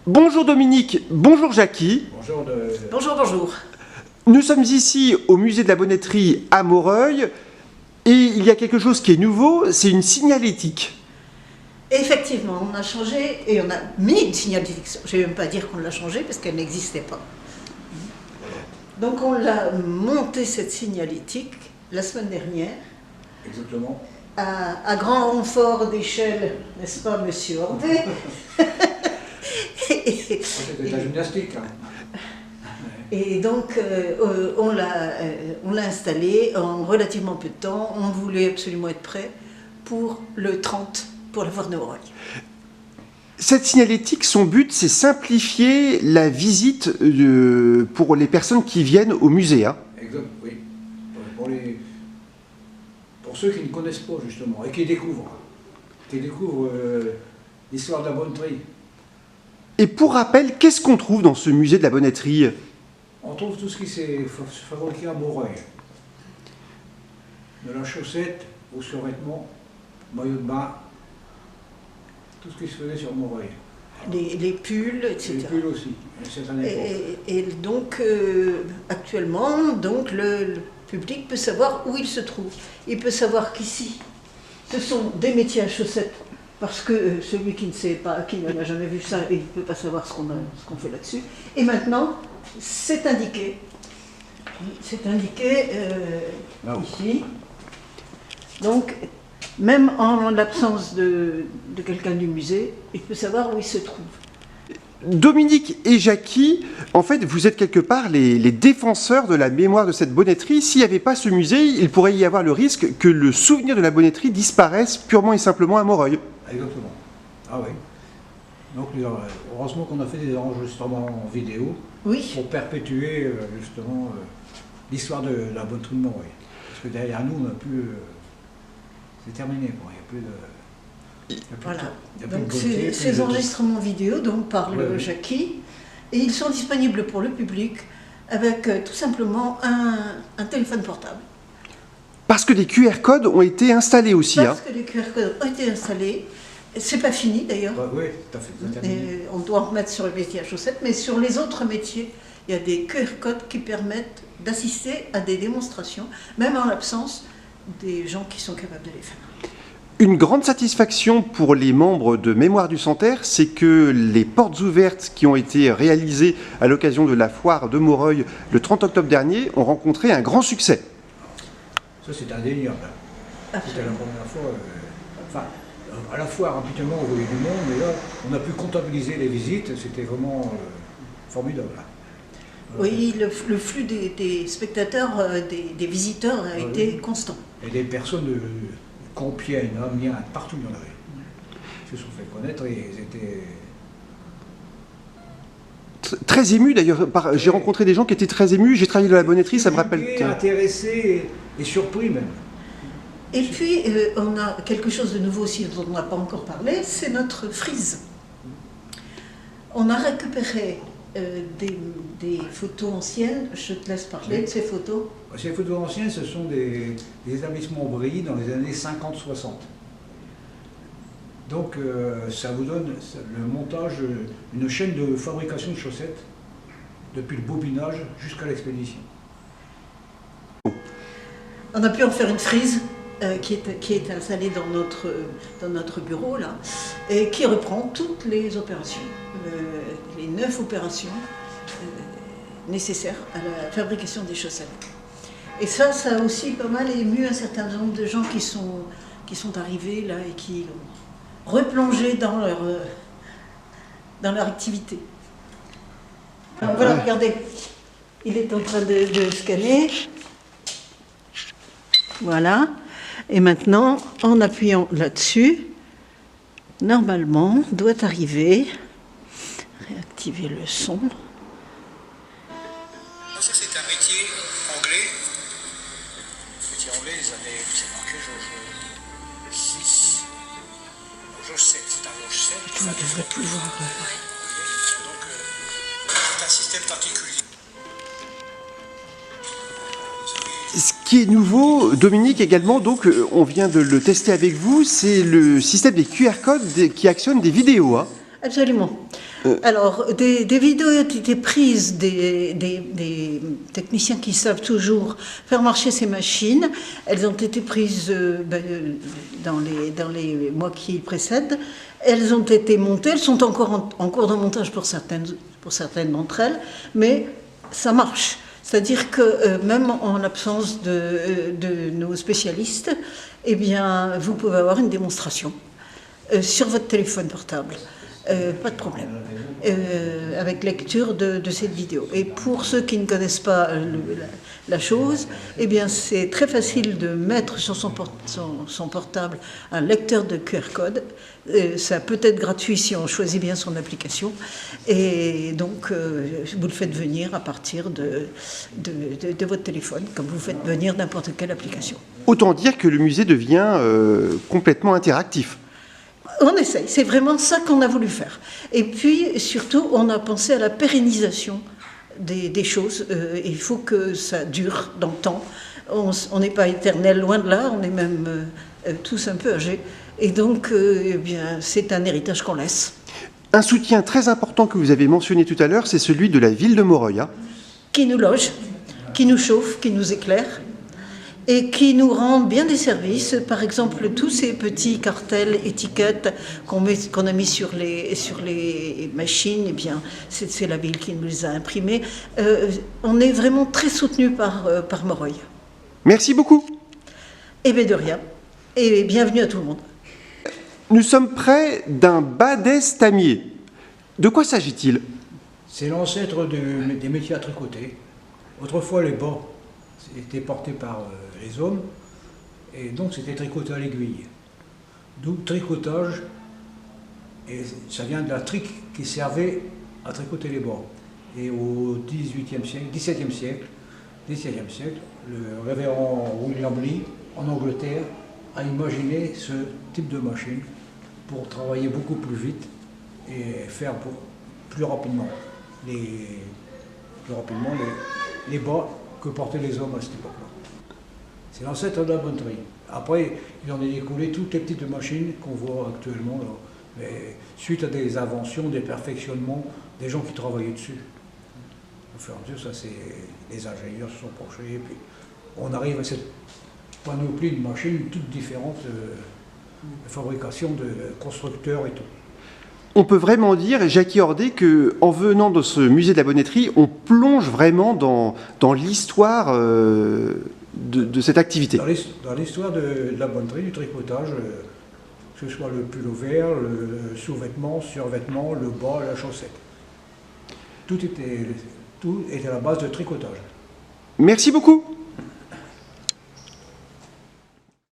Bonjour Dominique, bonjour Jackie. Bonjour. Bonjour, bonjour. Nous sommes ici au musée de la Bonneterie à Moreuil et il y a quelque chose qui est nouveau, c'est une signalétique. Effectivement, on a changé et on a mis une signalétique. Je ne vais même pas dire qu'on l'a changée parce qu'elle n'existait pas. Donc on l'a montée cette signalétique la semaine dernière. Exactement. À grand renfort d'échelle, n'est-ce pas, monsieur André? C'était de la gymnastique. Et donc, on l'a installé en relativement peu de temps. On voulait absolument être prêt pour le 30, pour la foire de Moreuil. Cette signalétique, son but, c'est simplifier la visite pour les personnes qui viennent au musée. Hein. Exact, oui. Pour ceux qui ne connaissent pas, justement, et qui découvrent l'histoire de la bonneterie. Et pour rappel, qu'est-ce qu'on trouve dans ce musée de la Bonneterie? On trouve tout ce qui s'est fabriqué à Moreuil. De la chaussette au survêtement, maillot de bain, tout ce qui se faisait sur Moreuil. Les pulls, etc. Les pulls aussi, à une certaine époque. Et donc, actuellement, donc, le public peut savoir où il se trouve. Il peut savoir qu'ici, ce sont des métiers à chaussettes, parce que celui qui ne sait pas, qui n'a jamais vu ça, il ne peut pas savoir ce qu'on fait là-dessus. Et maintenant, c'est indiqué. C'est indiqué ici. Donc, même en l'absence de quelqu'un du musée, il peut savoir où il se trouve. Dominique et Jackie, en fait, vous êtes quelque part les défenseurs de la mémoire de cette bonneterie. S'il n'y avait pas ce musée, il pourrait y avoir le risque que le souvenir de la bonneterie disparaisse purement et simplement à Moreuil. Exactement. Ah oui. Donc, heureusement qu'on a fait des enregistrements en vidéo pour perpétuer justement l'histoire de la bonneterie de Moreuil. Parce que derrière nous, on n'a plus. C'est terminé, quoi. Il n'y a plus de. Voilà. Donc ces enregistrements vidéo dont parle Jackie, et ils sont disponibles pour le public avec tout simplement un téléphone portable. Parce que des QR codes ont été installés aussi. Parce que les QR codes ont été installés. C'est pas fini d'ailleurs. Oui, tout à fait. Et on doit en remettre sur le métier à chaussettes, mais sur les autres métiers, il y a des QR codes qui permettent d'assister à des démonstrations, même en l'absence des gens qui sont capables de les faire. Une grande satisfaction pour les membres de Mémoire du Santerre, c'est que les portes ouvertes qui ont été réalisées à l'occasion de la foire de Moreuil le 30 octobre dernier ont rencontré un grand succès. Ça, c'est indéniable. C'était la première fois. À la foire, habituellement, on voyait du monde, mais là, on a pu comptabiliser les visites, c'était vraiment formidable. Oui, le flux des spectateurs, des visiteurs a été constant. Et des personnes de Compiègne, Amiens, partout il y en avait. Ils se sont fait connaître et ils étaient... Très émus d'ailleurs, j'ai rencontré des gens qui étaient très émus, j'ai travaillé dans la bonneterie, ça me rappelle... Intéressés et surpris même. Et puis, on a quelque chose de nouveau aussi dont on n'a pas encore parlé, c'est notre frise. On a récupéré des photos anciennes, je te laisse parler de ces photos. Ces photos anciennes, ce sont des établissements Brilly dans les années 50-60. Donc ça vous donne le montage d'une chaîne de fabrication de chaussettes, depuis le bobinage jusqu'à l'expédition. On a pu en faire une frise qui est installée dans notre bureau, là, et qui reprend toutes les opérations, les 9 opérations nécessaires à la fabrication des chaussettes. Et ça a aussi pas mal ému un certain nombre de gens qui sont arrivés là et qui ont replongé dans leur activité. Alors voilà, regardez, il est en train de scanner. Voilà. Et maintenant, en appuyant là-dessus, normalement, doit arriver, réactiver le son. Ça, c'est un métier anglais. Métier anglais, les années, c'est marqué George 6. George 7, c'est un George 7. On devrait pouvoir... Donc, c'est un système particulier. Ce qui est nouveau, Dominique, également, donc on vient de le tester avec vous, c'est le système des QR codes qui actionne des vidéos. Hein. Absolument. Alors, des vidéos ont été prises des techniciens qui savent toujours faire marcher ces machines. Elles ont été prises dans les mois qui précèdent. Elles ont été montées, elles sont encore en cours de montage pour certaines d'entre elles, mais ça marche. C'est-à-dire que même en l'absence de nos spécialistes, eh bien, vous pouvez avoir une démonstration sur votre téléphone portable. Pas de problème, avec lecture de cette vidéo. Et pour ceux qui ne connaissent pas la chose, eh bien c'est très facile de mettre sur son portable un lecteur de QR code. Ça peut être gratuit si on choisit bien son application. Et donc vous le faites venir à partir de votre téléphone, comme vous faites venir n'importe quelle application. Autant dire que le musée devient complètement interactif. On essaye, c'est vraiment ça qu'on a voulu faire. Et puis, surtout, on a pensé à la pérennisation des choses. Il faut que ça dure dans le temps. On n'est pas éternel, loin de là, on est même tous un peu âgés. Et donc, eh bien, c'est un héritage qu'on laisse. Un soutien très important que vous avez mentionné tout à l'heure, c'est celui de la ville de Moreuil. Qui nous loge, qui nous chauffe, qui nous éclaire. Et qui nous rendent bien des services. Par exemple, tous ces petits cartels, étiquettes qu'on a mis sur les machines, eh bien, c'est la ville qui nous les a imprimés. On est vraiment très soutenus par Moreuil. Merci beaucoup. Eh bien, de rien. Et bienvenue à tout le monde. Nous sommes près d'un badestamier. De quoi s'agit-il? C'est l'ancêtre des métiers à tricoter. Autrefois, les bas étaient portés par les hommes, et donc c'était tricoté à l'aiguille. D'où tricotage, et ça vient de la trique qui servait à tricoter les bas. Et au XVIIe siècle, le révérend William Lee, en Angleterre, a imaginé ce type de machine pour travailler beaucoup plus vite et faire plus rapidement les bas que portaient les hommes à cette époque-là. C'est l'ancêtre de la bonneterie. Après, il en est découlé toutes les petites machines qu'on voit actuellement, là. Mais suite à des inventions, des perfectionnements, des gens qui travaillaient dessus. Au fur et à mesure, ça c'est les ingénieurs se sont penchés, et puis on arrive à cette panoplie de machines toutes différentes, de fabrication, de constructeurs et tout. On peut vraiment dire, Jackie Ordet, qu'en venant dans ce musée de la bonneterie, on plonge vraiment dans l'histoire de cette activité. Dans l'histoire de la bonneterie, du tricotage, que ce soit le pull vert, le sous-vêtement, survêtement, le bas, la chaussette. Tout était à la base de tricotage. Merci beaucoup.